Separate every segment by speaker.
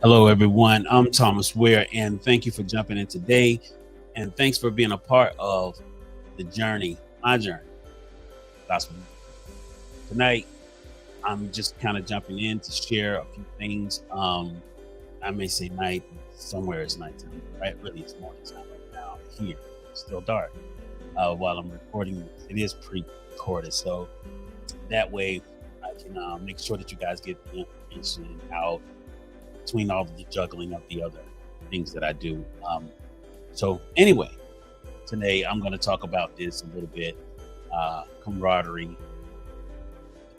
Speaker 1: Hello, everyone. I'm Thomas Ware, and thank you for jumping in today. And thanks for being a part of the journey, my journey, gospel. Tonight, I'm just kind of jumping in to share a few things. I may say night, somewhere it's nighttime, right? Really, it's morning time right now here. It's still dark while I'm recording this. It is pre-recorded, so that way I can make sure that you guys get the information out between all of the juggling of the other things that I do. So anyway, today I'm going to talk about this a little bit: camaraderie,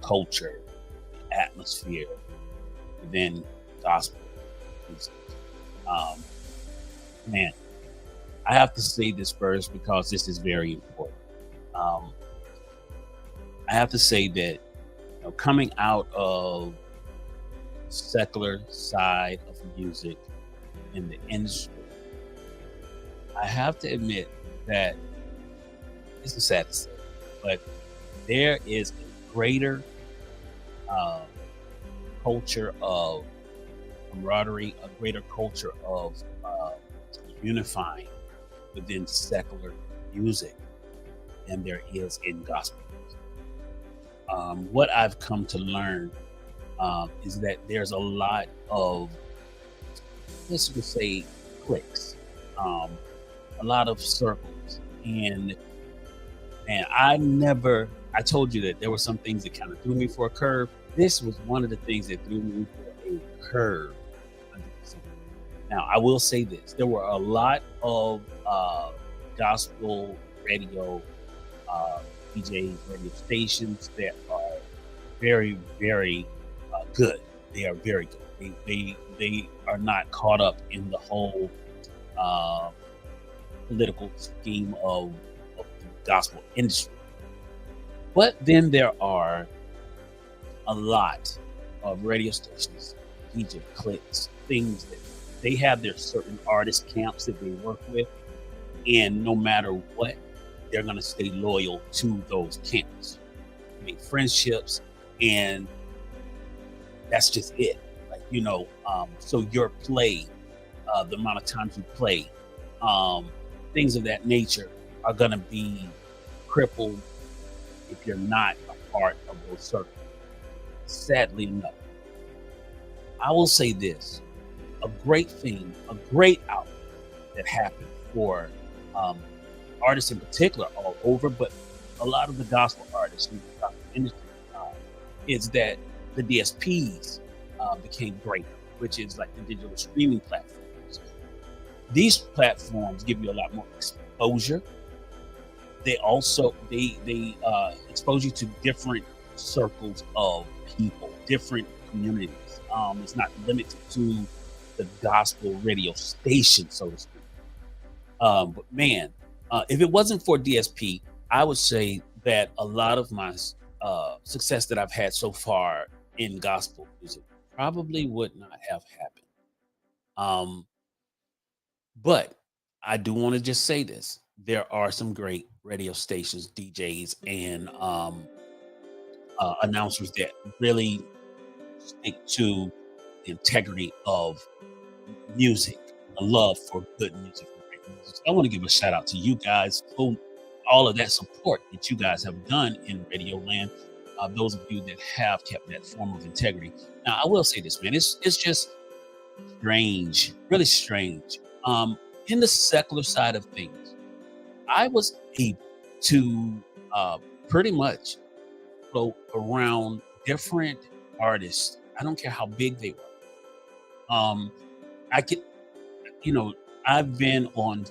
Speaker 1: culture, atmosphere within gospel music. Um, Man, I have to say this first because this is very important. Um, I have to say that coming out of secular side of music in the industry, I have to admit that it's a sad to say, but there is a greater uh, culture of camaraderie, a greater culture of unifying within secular music than there is in gospel music. What I've come to learn is that there's a lot of, let's just say, cliques, um, a lot of circles, and I told you that there were some things that kind of threw me for a curve. This was one of the things that threw me for a curve. 100%. Now, I will say this: there were a lot of gospel radio uh, DJs, radio stations that are very, very good. They are very good. They are not caught up in the whole uh, political scheme of the gospel industry. But then there are a lot of radio stations, DJ clips, things that they have their certain artist camps that they work with, and no matter what, they're gonna stay loyal to those camps, make friendships, and that's just it. So your play, the amount of times you play, um, things of that nature are gonna be crippled if you're not a part of those circles. Sadly enough, I will say this: a great thing, a great outlet that happened for um, artists in particular all over, but a lot of the gospel artists in the gospel industry, uh, is that the DSPs became greater, which is like the digital streaming platforms. These platforms give you a lot more exposure. They expose you to different circles of people, different communities. It's not limited to the gospel radio station, so to speak. But man, if it wasn't for DSP, I would say that a lot of my success that I've had so far in gospel music probably would not have happened. Um, but I do want to just say this: there are some great radio stations, DJs, and announcers that really stick to the integrity of music, the love for good music. And great music. So I want to give a shout out to you guys for all of that support that you guys have done in Radio Land. Those of you that have kept that form of integrity. Now, I will say this, man: it's just strange, really strange. In the secular side of things, I was able to pretty much float around different artists. I don't care how big they were. I could, you know, I've been on,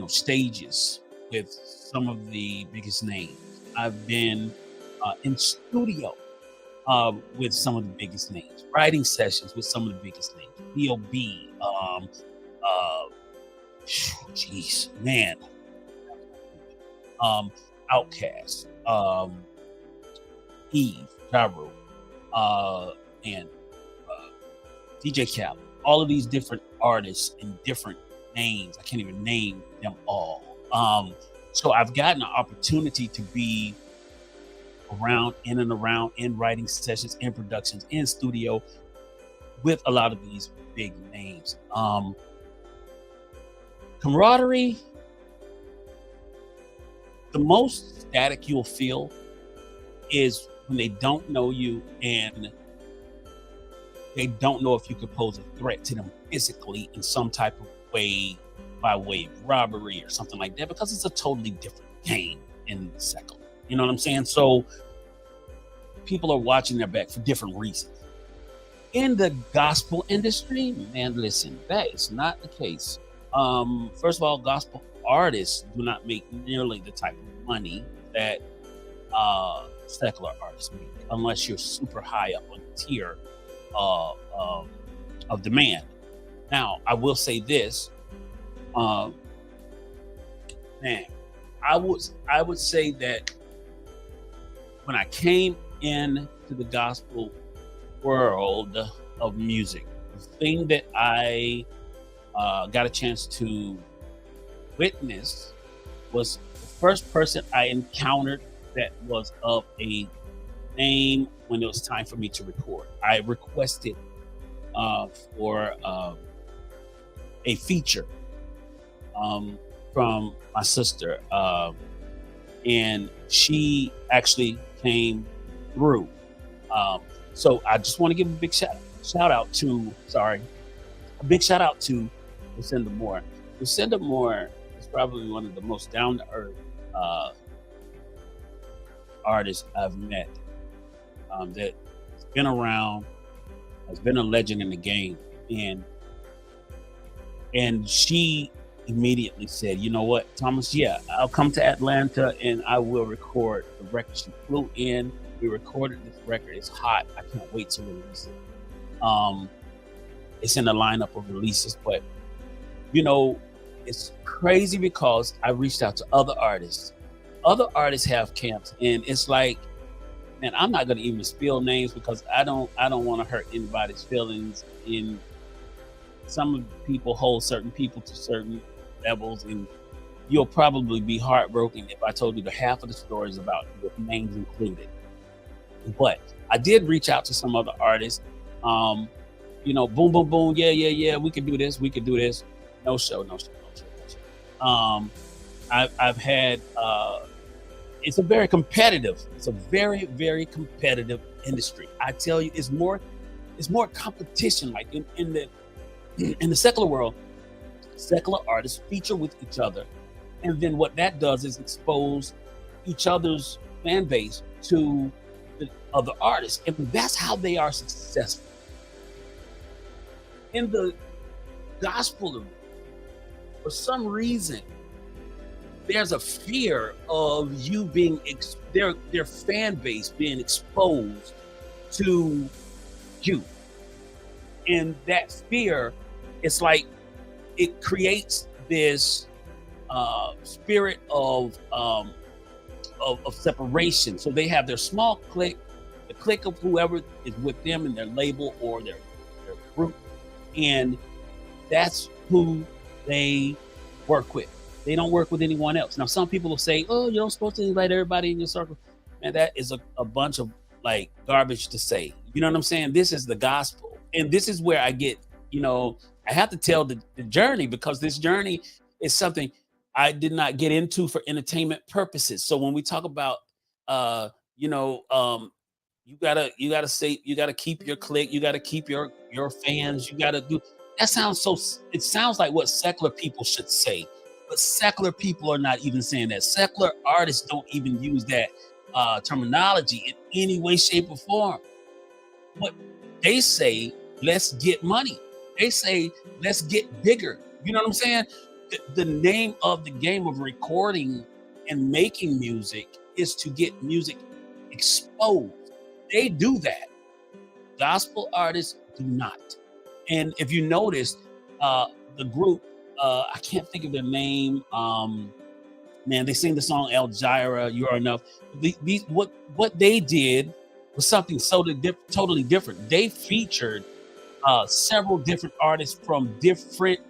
Speaker 1: stages with some of the biggest names. I've been in studio with some of the biggest names, writing sessions with some of the biggest names. B.O.B. Uh, Jeez, man. Um, Outcast, Eve, Jaru, and uh, DJ Khaled. All of these different artists and different names. I can't even name them all. So I've gotten an opportunity to be around, in and around, in writing sessions, in productions, in studio with a lot of these big names. Camaraderie, the most static you'll feel is when they don't know you and they don't know if you could pose a threat to them physically in some type of way, by way of robbery or something like that, because it's a totally different game in the secular. You know what I'm saying? So people are watching their back for different reasons. In the gospel industry, man, listen, that is not the case. First of all, gospel artists do not make nearly the type of money that secular artists make, unless you're super high up on the tier uh, um, of demand. Now, I will say this, uh, man, I would say that when I came in to the gospel world of music, the thing that I got a chance to witness was the first person I encountered that was of a name when it was time for me to record. I requested for a feature from my sister, and she actually came through. Um, so I just want to give a big shout out to, sorry, a big shout out to Lucinda Moore. Lucinda Moore is probably one of the most down to earth uh, artists I've met, that's been around, has been a legend in the game, and she immediately said, "You know what, Thomas? Yeah, I'll come to Atlanta and I will record the record." She flew in. We recorded this record. It's hot. I can't wait to release it. It's in the lineup of releases, but you know, it's crazy because I reached out to other artists. Other artists have camps, and it's like, man, I'm not gonna even spill names because I don't want to hurt anybody's feelings. In some of the people hold certain people to certain levels, and you'll probably be heartbroken if I told you the half of the stories about you with names included. But I did reach out to some other artists. Boom, boom, boom, yeah, yeah, yeah, we could do this, we could do this. No show, no show, no show, no show. I've had. It's a very, very competitive industry. I tell you, it's more competition. Like in the in the secular world, secular artists feature with each other, and then what that does is expose each other's fan base to the other artists, and that's how they are successful. In the gospel arena, for some reason, there's a fear of you being their fan base being exposed to you, and that fear, it's like it creates this spirit of separation. So they have their small clique, the clique of whoever is with them in their label or their group, and that's who they work with. They don't work with anyone else. Now, some people will say, "Oh, you don't supposed to invite everybody in your circle," and that is a bunch of like garbage to say. You know what I'm saying? This is the gospel, and this is where I get. I have to tell the journey, because this journey is something I did not get into for entertainment purposes. So when we talk about, uh, you know, um, you gotta keep your clique, you gotta keep your fans, you gotta do. That sounds so. It sounds like what secular people should say, but secular people are not even saying that. Secular artists don't even use that terminology in any way, shape, or form. What they say, let's get money. They say, let's get bigger. You know what I'm saying? The name of the game of recording and making music is to get music exposed. They do that. Gospel artists do not. And if you notice, the group, I can't think of their name. Man, they sing the song El Jira, You Are Enough. What they did was something totally different. They featured several different artists from different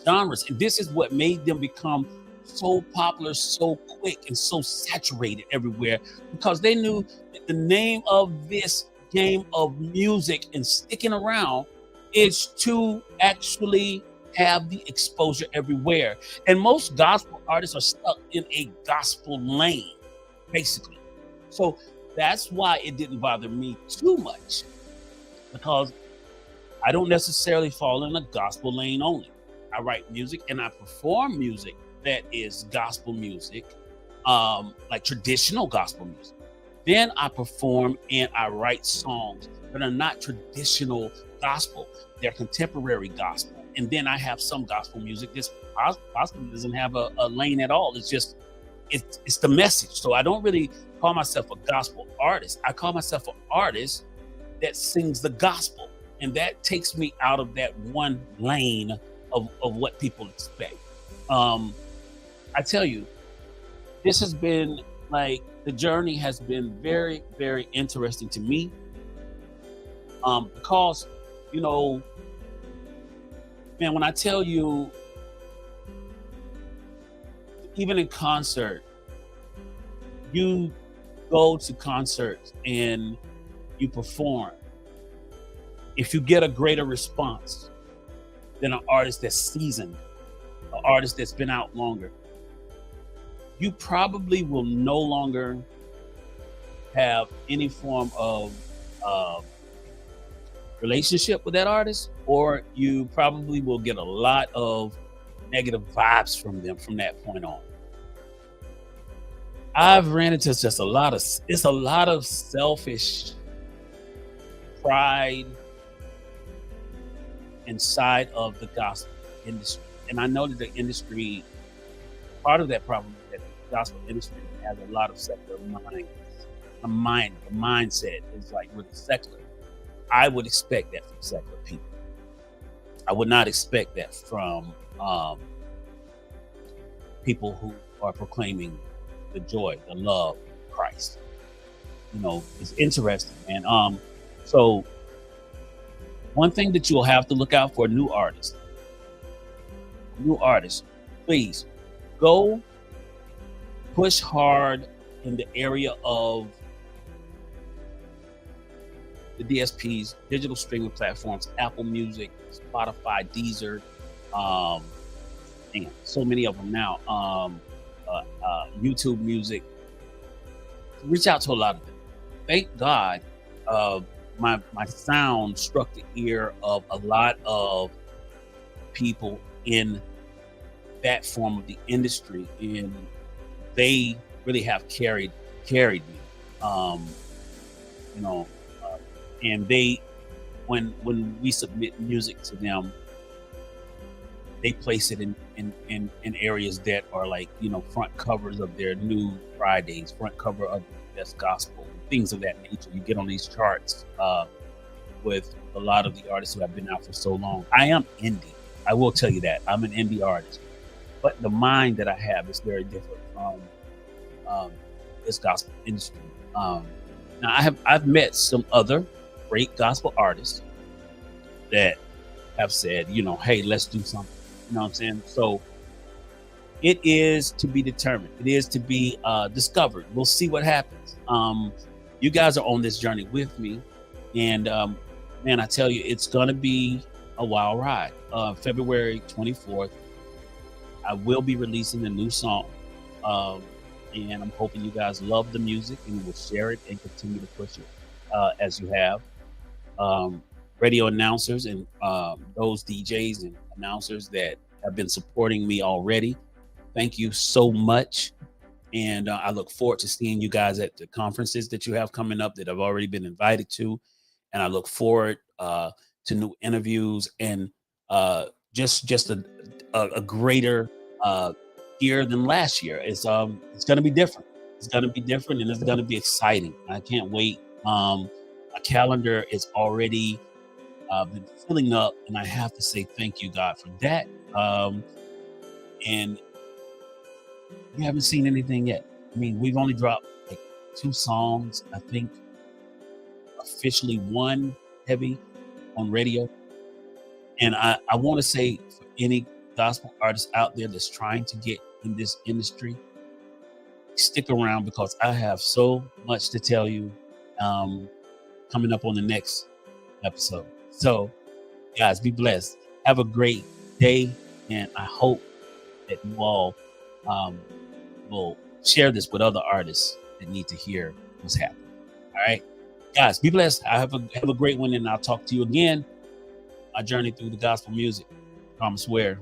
Speaker 1: genres, and this is what made them become so popular so quick and so saturated everywhere, because they knew that the name of this game of music and sticking around It's to actually have the exposure everywhere. And most gospel artists are stuck in a gospel lane, basically. So that's why it didn't bother me too much, because I don't necessarily fall in a gospel lane only. I write music and I perform music that is gospel music, like traditional gospel music. Then I perform and I write songs that are not traditional gospel, they're contemporary gospel. And then I have some gospel music that's possibly doesn't have a lane at all. It's just it's the message. So I don't really call myself a gospel artist. I call myself an artist that sings the gospel. And that takes me out of that one lane of what people expect. Um, I tell you, this has been like the journey has been very, very interesting to me. Because, you know, man, when I tell you, even in concert, you go to concerts and you perform. If you get a greater response than an artist that's seasoned, an artist that's been out longer, you probably will no longer have any form of uh, relationship with that artist, or you probably will get a lot of negative vibes from them from that point on. I've ran into just a lot of selfish pride inside of the gospel industry. And I know that the industry, part of that problem is that the gospel industry has a lot of secular minds. The mindset is like really secular. I would expect that from secular people. I would not expect that from people who are proclaiming the joy, the love of Christ. You know, it's interesting. And so one thing that you'll have to look out for new artists, please go push hard in the area of the DSPs, digital streaming platforms, Apple Music, Spotify, Deezer, and so many of them now, YouTube Music. Reach out to a lot of them. Thank God, my sound struck the ear of a lot of people in that form of the industry, and they really have carried me. You know, and they when we submit music to them, they place it in areas that are like, you know, front covers of their new Fridays, front cover of the best gospel, things of that nature. You get on these charts with a lot of the artists who have been out for so long. I am indie. I will tell you that I'm an indie artist, but the mind that I have is very different from this gospel industry. Now I've met some other great gospel artists that have said, you know, hey, let's do something. You know what I'm saying? So it is to be determined. It is to be discovered. We'll see what happens. You guys are on this journey with me, and man, I tell you, it's gonna be a wild ride. February 24th, I will be releasing a new song, and I'm hoping you guys love the music and will share it and continue to push it as you have. Radio announcers and those DJs and announcers that have been supporting me already, thank you so much. And I look forward to seeing you guys at the conferences that you have coming up that I've already been invited to. And I look forward to new interviews and just a greater year than last year. It's going to be different. It's going to be different, and it's going to be exciting. I can't wait. My calendar is already been filling up, and I have to say thank you, God, for that. And we haven't seen anything yet. I mean, we've only dropped like 2 songs, I think, officially one heavy on radio. And I want to say for any gospel artist out there that's trying to get in this industry, stick around, because I have so much to tell you coming up on the next episode. So Guys, be blessed. Have a great day. And I hope that you all um, will share this with other artists that need to hear what's happening. All right. Guys, be blessed. I have a great one, and I'll talk to you again. My journey through the gospel music. Thomas Ware.